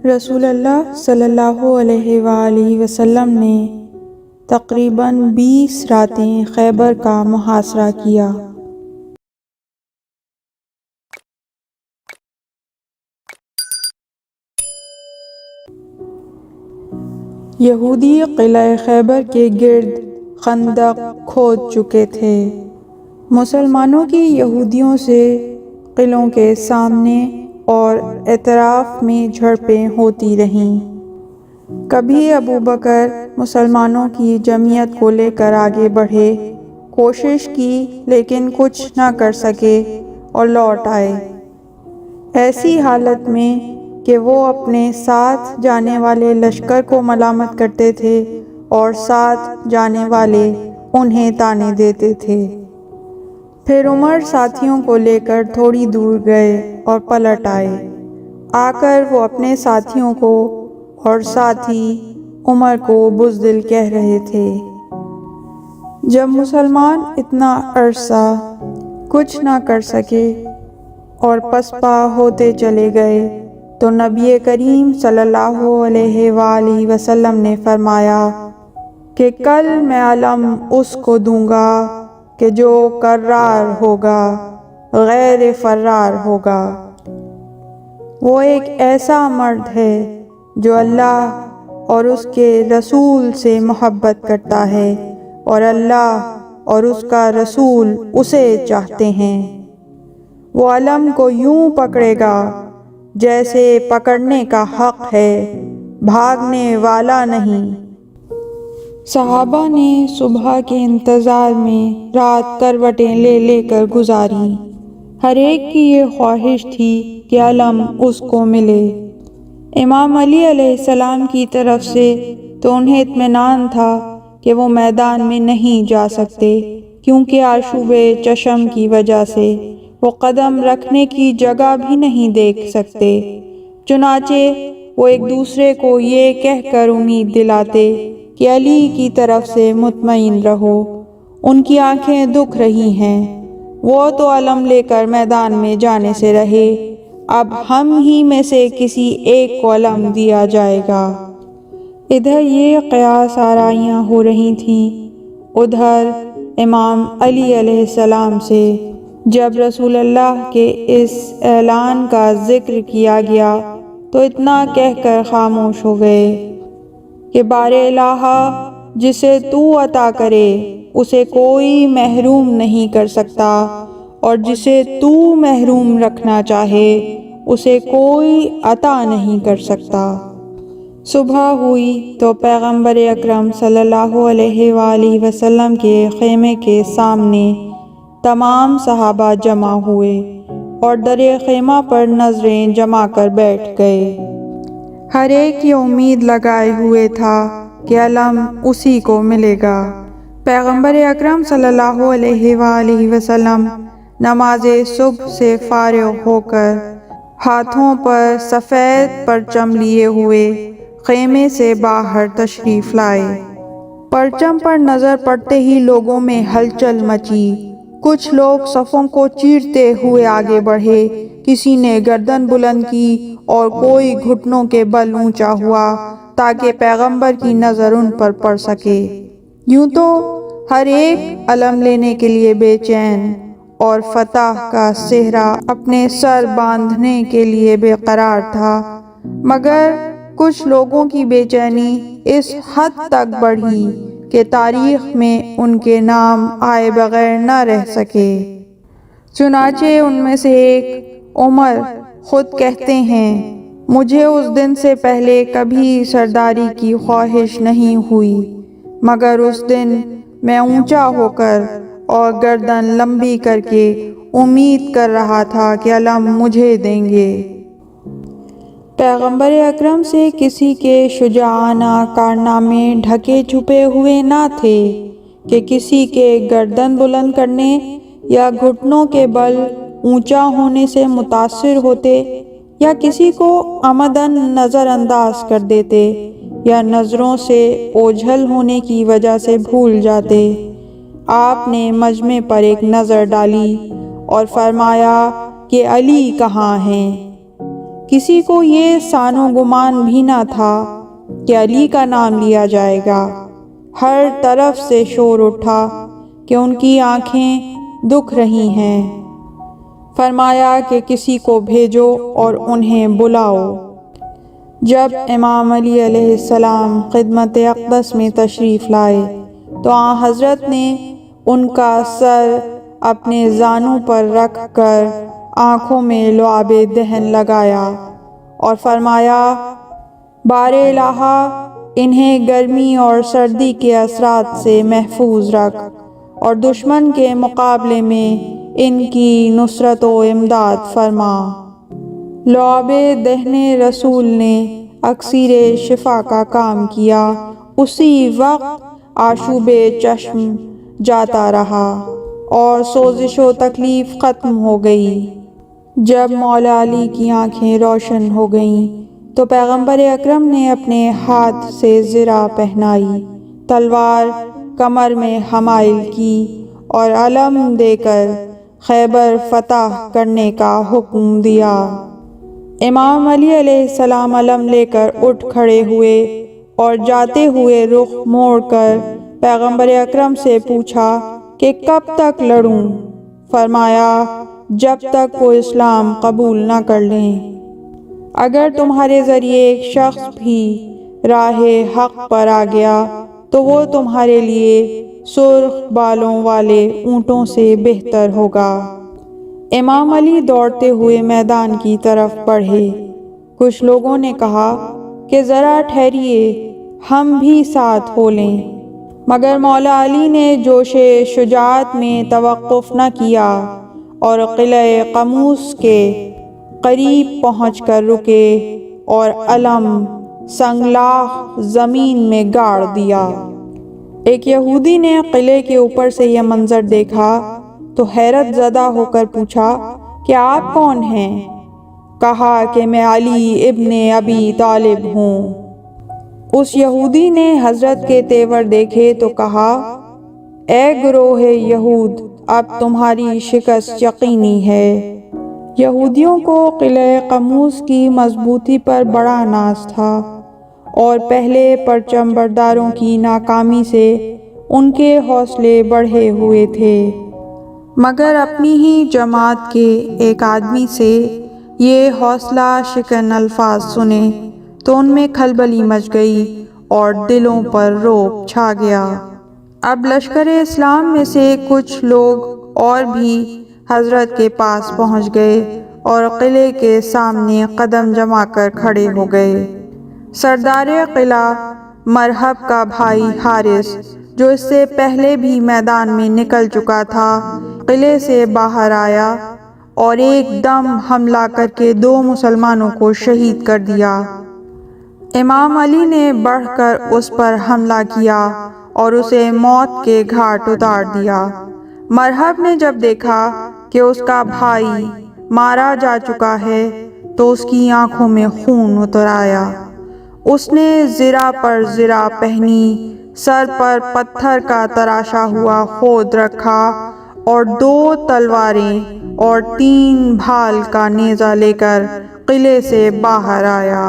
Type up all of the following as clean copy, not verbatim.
رسول اللہ صلی اللہ علیہ وآلہ وسلم نے تقریباً 20 راتیں خیبر کا محاصرہ کیا۔ یہودی قلعہ خیبر کے گرد خندق کھود چکے تھے۔ مسلمانوں کی یہودیوں سے قلعوں کے سامنے اور اطراف میں جھڑپیں ہوتی رہیں۔ کبھی ابو بکر مسلمانوں کی جمعیت کو لے کر آگے بڑھے، کوشش کی لیکن کچھ نہ کر سکے اور لوٹ آئے، ایسی حالت میں کہ وہ اپنے ساتھ جانے والے لشکر کو ملامت کرتے تھے اور ساتھ جانے والے انہیں طعنے دیتے تھے۔ پھر عمر ساتھیوں کو لے کر تھوڑی دور گئے اور پلٹ آئے۔ آ کر وہ اپنے ساتھیوں کو اور ساتھی عمر کو بزدل کہہ رہے تھے۔ جب مسلمان اتنا عرصہ کچھ نہ کر سکے اور پسپا ہوتے چلے گئے تو نبی کریم صلی اللہ علیہ وآلہ وسلم نے فرمایا کہ کل میں علم اس کو دوں گا کہ جو کرار ہوگا، غیر فرار ہوگا۔ وہ ایک ایسا مرد ہے جو اللہ اور اس کے رسول سے محبت کرتا ہے اور اللہ اور اس کا رسول اسے چاہتے ہیں۔ وہ علم کو یوں پکڑے گا جیسے پکڑنے کا حق ہے، بھاگنے والا نہیں۔ صحابہ نے صبح کے انتظار میں رات کروٹیں لے لے کر گزاری۔ ہر ایک کی یہ خواہش تھی کہ علم اس کو ملے۔ امام علی علیہ السلام کی طرف سے تو انہیں اطمینان تھا کہ وہ میدان میں نہیں جا سکتے، کیونکہ آشوب چشم کی وجہ سے وہ قدم رکھنے کی جگہ بھی نہیں دیکھ سکتے۔ چنانچہ وہ ایک دوسرے کو یہ کہہ کر امید دلاتے کہ علی کی طرف سے مطمئن رہو، ان کی آنکھیں دکھ رہی ہیں، وہ تو علم لے کر میدان میں جانے سے رہے، اب ہم ہی میں سے کسی ایک کو علم دیا جائے گا۔ ادھر یہ قیاس آرائیاں ہو رہی تھیں، ادھر امام علی علیہ السلام سے جب رسول اللہ کے اس اعلان کا ذکر کیا گیا تو اتنا کہہ کر خاموش ہو گئے کہ بار الہٰ جسے تو عطا کرے اسے کوئی محروم نہیں کر سکتا، اور جسے تو محروم رکھنا چاہے اسے کوئی عطا نہیں کر سکتا۔ صبح ہوئی تو پیغمبر اکرم صلی اللہ علیہ وآلہ وسلم کے خیمے کے سامنے تمام صحابہ جمع ہوئے اور در خیمہ پر نظریں جما کر بیٹھ گئے۔ ہر ایک یہ امید لگائے ہوئے تھا کہ علم اسی کو ملے گا۔ پیغمبر اکرم صلی اللہ علیہ وآلہ وسلم نماز صبح سے فارغ ہو کر ہاتھوں پر سفید پرچم لیے ہوئے خیمے سے باہر تشریف لائے۔ پرچم پر نظر پڑتے ہی لوگوں میں ہلچل مچی، کچھ لوگ صفوں کو چیرتے ہوئے آگے بڑھے، کسی نے گردن بلند کی اور کوئی گھٹنوں کے بل اونچا ہوا تاکہ پیغمبر کی نظر ان پر پڑ سکے۔ یوں تو ہر ایک علم لینے کے لیے بے چین اور فتح کا صحرا اپنے سر باندھنے کے لیے بے قرار تھا، مگر کچھ لوگوں کی بے چینی اس حد تک بڑھی کہ تاریخ میں ان کے نام آئے بغیر نہ رہ سکے۔ چنانچہ ان میں سے ایک عمر خود کہتے ہیں، مجھے اس دن سے پہلے کبھی سرداری کی خواہش نہیں ہوئی، مگر اس دن میں اونچا ہو کر اور گردن لمبی کر کے امید کر رہا تھا کہ علم مجھے دیں گے۔ پیغمبر اکرم سے کسی کے شجاعانہ کارنامے ڈھکے چھپے ہوئے نہ تھے کہ کسی کے گردن بلند کرنے یا گھٹنوں کے بل اونچا ہونے سے متاثر ہوتے، یا کسی کو عمداً نظر انداز کر دیتے یا نظروں سے اوجھل ہونے کی وجہ سے بھول جاتے۔ آپ نے مجمع پر ایک نظر ڈالی اور فرمایا کہ علی کہاں ہیں؟ کسی کو یہ سان و گمان بھی نہ تھا کہ علی کا نام لیا جائے گا۔ ہر طرف سے شور اٹھا کہ ان کی آنکھیں دکھ رہی ہیں۔ فرمایا کہ کسی کو بھیجو اور انہیں بلاؤ۔ جب امام علی علیہ السلام خدمت اقدس میں تشریف لائے تو آن حضرت نے ان کا سر اپنے زانوں پر رکھ کر آنکھوں میں لعاب دہن لگایا اور فرمایا، بار الہا انہیں گرمی اور سردی کے اثرات سے محفوظ رکھ اور دشمن کے مقابلے میں ان کی نصرت و امداد فرما۔ لعاب دہن رسول نے اکسیر شفا کا کام کیا۔ اسی وقت آشوب چشم جاتا رہا اور سوزش و تکلیف ختم ہو گئی۔ جب مولا علی کی آنکھیں روشن ہو گئیں تو پیغمبر اکرم نے اپنے ہاتھ سے زرہ پہنائی، تلوار کمر میں حمائل کی اور علم دے کر خیبر فتح کرنے کا حکم دیا۔ امام علی علیہ السلام علم لے کر اٹھ کھڑے ہوئے اور جاتے ہوئے رخ موڑ کر پیغمبر اکرم سے پوچھا کہ کب تک لڑوں؟ فرمایا، جب تک وہ اسلام قبول نہ کر لیں۔ اگر تمہارے ذریعے ایک شخص بھی راہ حق پر آ گیا تو وہ تمہارے لیے سرخ بالوں والے اونٹوں سے بہتر ہوگا۔ امام علی دوڑتے ہوئے میدان کی طرف بڑھے۔ کچھ لوگوں نے کہا کہ ذرا ٹھہریے، ہم بھی ساتھ ہو لیں، مگر مولا علی نے جوش شجاعت میں توقف نہ کیا اور قلعہ قموس کے قریب پہنچ کر رکے اور علم سنگلاخ زمین میں گاڑ دیا۔ ایک یہودی نے قلعے کے اوپر سے یہ منظر دیکھا تو حیرت زدہ ہو کر پوچھا کہ آپ کون ہیں؟ کہا کہ میں علی ابن ابی طالب ہوں۔ اس یہودی نے حضرت کے تیور دیکھے تو کہا، اے گروہ یہود، اب تمہاری شکست یقینی ہے۔ یہودیوں کو قلعہ قموس کی مضبوطی پر بڑا ناز تھا اور پہلے پرچم برداروں کی ناکامی سے ان کے حوصلے بڑھے ہوئے تھے، مگر اپنی ہی جماعت کے ایک آدمی سے یہ حوصلہ شکن الفاظ سنے تو ان میں کھلبلی مچ گئی اور دلوں پر رعب چھا گیا۔ اب لشکر اسلام میں سے کچھ لوگ اور بھی حضرت کے پاس پہنچ گئے اور قلعے کے سامنے قدم جما کر کھڑے ہو گئے۔ سردار قلعہ مرحب کا بھائی حارث، جو اس سے پہلے بھی میدان میں نکل چکا تھا، قلعے سے باہر آیا اور ایک دم حملہ کر کے 2 مسلمانوں کو شہید کر دیا۔ امام علی نے بڑھ کر اس پر حملہ کیا اور اسے موت کے گھاٹ اتار دیا۔ مرحب نے جب دیکھا کہ اس کا بھائی مارا جا چکا ہے تو اس کی آنکھوں میں خون اتر آیا۔ اس نے زرہ پر زرہ پہنی، سر پر پتھر کا تراشا ہوا خود رکھا اور 2 تلواریں اور 3 بھال کا نیزہ لے کر قلعے سے باہر آیا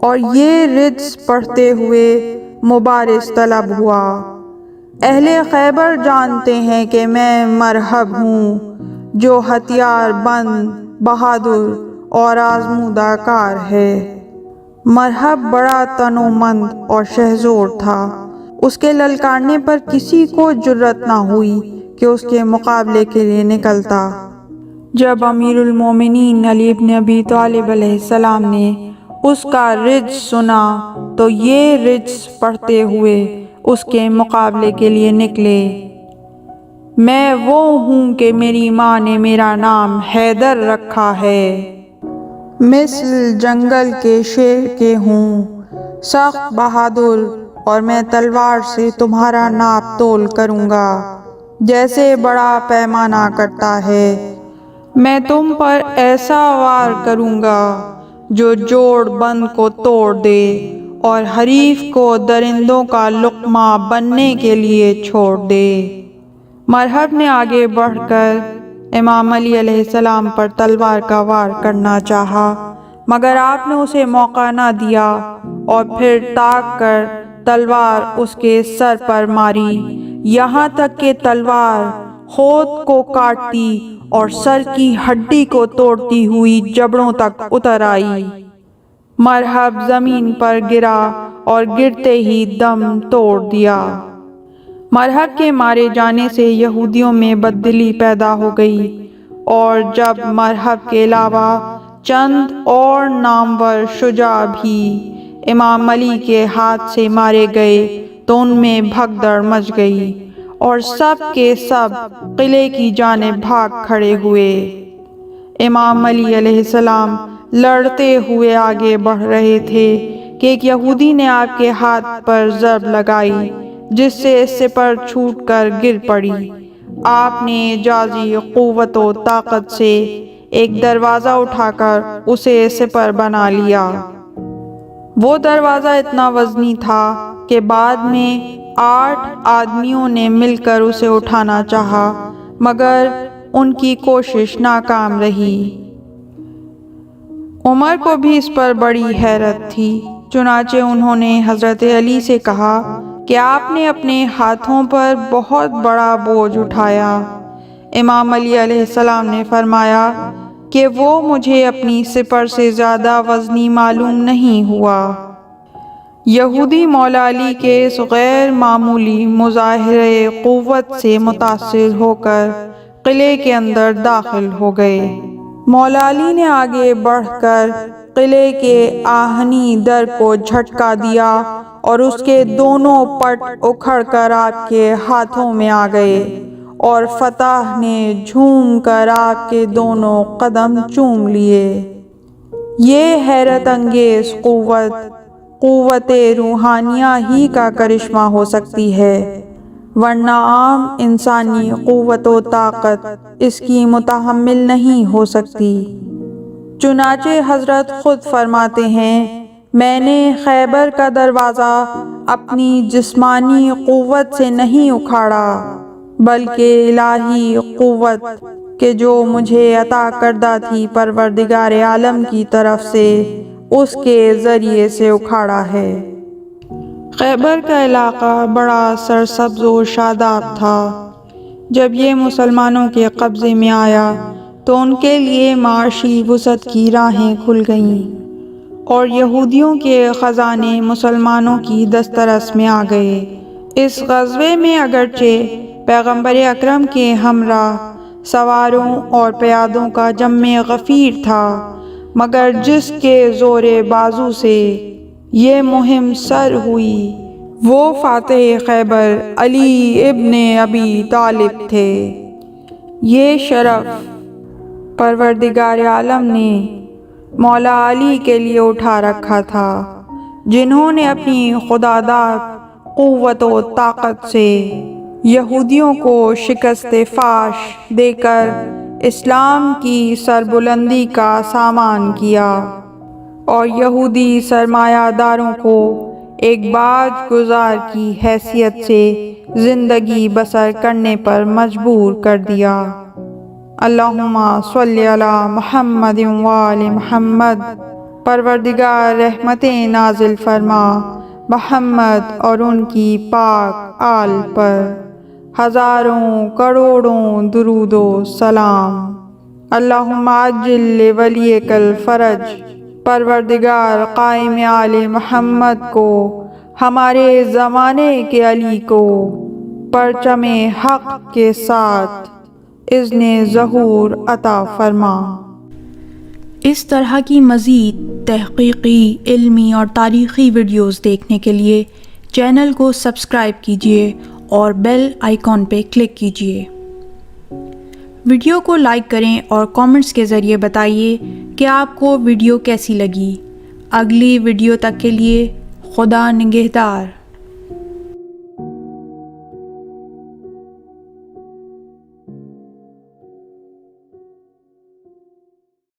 اور یہ رجز پڑھتے ہوئے مبارز طلب ہوا، اہل خیبر جانتے ہیں کہ میں مرحب ہوں، جو ہتھیار بند، بہادر اور آزمودہ کار ہے۔ مرحب بڑا تنومند اور شہزور تھا۔ اس کے للکارنے پر کسی کو جرأت نہ ہوئی کہ اس کے مقابلے کے لیے نکلتا۔ جب امیر المومنین علی ابن ابی طالب علیہ السلام نے اس کا رجز سنا تو یہ رجز پڑھتے ہوئے اس کے مقابلے کے لیے نکلے، میں وہ ہوں کہ میری ماں نے میرا نام حیدر رکھا ہے، مثل جنگل کے شیر کے ہوں، سخت بہادر، اور میں تلوار سے تمہارا ناپ تول کروں گا جیسے بڑا پیمانہ کرتا ہے۔ میں تم پر ایسا وار کروں گا جو جوڑ بند کو توڑ دے اور حریف کو درندوں کا لقمہ بننے کے لیے چھوڑ دے۔ مرحب نے آگے بڑھ کر امام علی علیہ السلام پر تلوار کا وار کرنا چاہا، مگر آپ نے اسے موقع نہ دیا اور پھر تاک کر تلوار اس کے سر پر ماری، یہاں تک کہ تلوار ہونٹ کو کاٹتی اور سر کی ہڈی کو توڑتی ہوئی جبڑوں تک اتر آئی۔ مرحب زمین پر گرا اور گرتے ہی دم توڑ دیا۔ مرحب کے مارے جانے سے یہودیوں میں بددلی پیدا ہو گئی، اور جب مرحب کے علاوہ چند اور نامور شجاع بھی امام علی کے ہاتھ سے مارے گئے تو ان میں بھگدڑ مچ گئی اور سب کے سب قلعے کی جانب بھاگ کھڑے ہوئے۔ امام علی علیہ السلام لڑتے ہوئے آگے بڑھ رہے تھے کہ ایک یہودی نے آپ کے ہاتھ پر ضرب لگائی، جس سے سپر چھوٹ کر گر پڑی۔ آپ نے اعجازی قوت و طاقت سے ایک دروازہ اٹھا کر اسے سپر بنا لیا۔ وہ دروازہ اتنا وزنی تھا کہ بعد میں 8 آدمیوں نے مل کر اسے اٹھانا چاہا، مگر ان کی کوشش ناکام رہی۔ عمر کو بھی اس پر بڑی حیرت تھی، چنانچہ انہوں نے حضرت علی سے کہا کہ آپ نے اپنے ہاتھوں پر بہت بڑا بوجھ اٹھایا۔ امام علی علیہ السلام نے فرمایا کہ وہ مجھے اپنی سپر سے زیادہ وزنی معلوم نہیں ہوا۔ یہودی مولا علی کے اس غیر معمولی مظاہرے قوت سے متاثر ہو کر قلعے کے اندر داخل ہو گئے۔ مولا علی نے آگے بڑھ کر قلعے کے آہنی در کو جھٹکا دیا اور اس کے دونوں پٹ اکھڑ کر آپ کے ہاتھوں میں آ گئے، اور فتح نے جھوم کر آپ کے دونوں قدم چوم لیے۔ یہ حیرت انگیز قوت روحانیہ ہی کا کرشمہ ہو سکتی ہے، ورنہ عام انسانی قوت و طاقت اس کی متحمل نہیں ہو سکتی۔ چنانچہ حضرت خود فرماتے ہیں، میں نے خیبر کا دروازہ اپنی جسمانی قوت سے نہیں اکھاڑا، بلکہ الہی قوت کہ جو مجھے عطا کردہ تھی پروردگار عالم کی طرف سے، اس کے ذریعے سے اکھاڑا ہے۔ خیبر کا علاقہ بڑا سرسبز و شاداب تھا۔ جب یہ مسلمانوں کے قبضے میں آیا تو ان کے لیے معاشی وسعت کی راہیں کھل گئیں، اور یہودیوں کے خزانے مسلمانوں کی دسترس میں آ گئے۔ اس غزوے میں اگرچہ پیغمبر اکرم کے ہمراہ سواروں اور پیادوں کا جم غفیر تھا، مگر جس کے زور بازو سے یہ مہم سر ہوئی وہ فاتح خیبر علی ابن ابی طالب تھے۔ یہ شرف پروردگار عالم نے مولا علی کے لیے اٹھا رکھا تھا، جنہوں نے اپنی خداداد قوت و طاقت سے یہودیوں کو شکست فاش دے کر اسلام کی سربلندی کا سامان کیا، اور یہودی سرمایہ داروں کو ایک باج گزار کی حیثیت سے زندگی بسر کرنے پر مجبور کر دیا۔ اللہم صلی علی محمد وآل محمد۔ پروردگار رحمتیں نازل فرما محمد اور ان کی پاک آل پر، ہزاروں کروڑوں درود و سلام۔ اللہم عجل لولیک الفرج۔ پروردگار قائم آل محمد کو، ہمارے زمانے کے علی کو، پرچم حق کے ساتھ اذن ظہور عطا فرما۔ اس طرح کی مزید تحقیقی، علمی اور تاریخی ویڈیوز دیکھنے کے لیے چینل کو سبسکرائب کیجیے اور بیل آئیکن پہ کلک کیجیے۔ ویڈیو کو لائک کریں اور کامنٹس کے ذریعے بتائیے کہ آپ کو ویڈیو کیسی لگی۔ اگلی ویڈیو تک کے لیے خدا نگہدار۔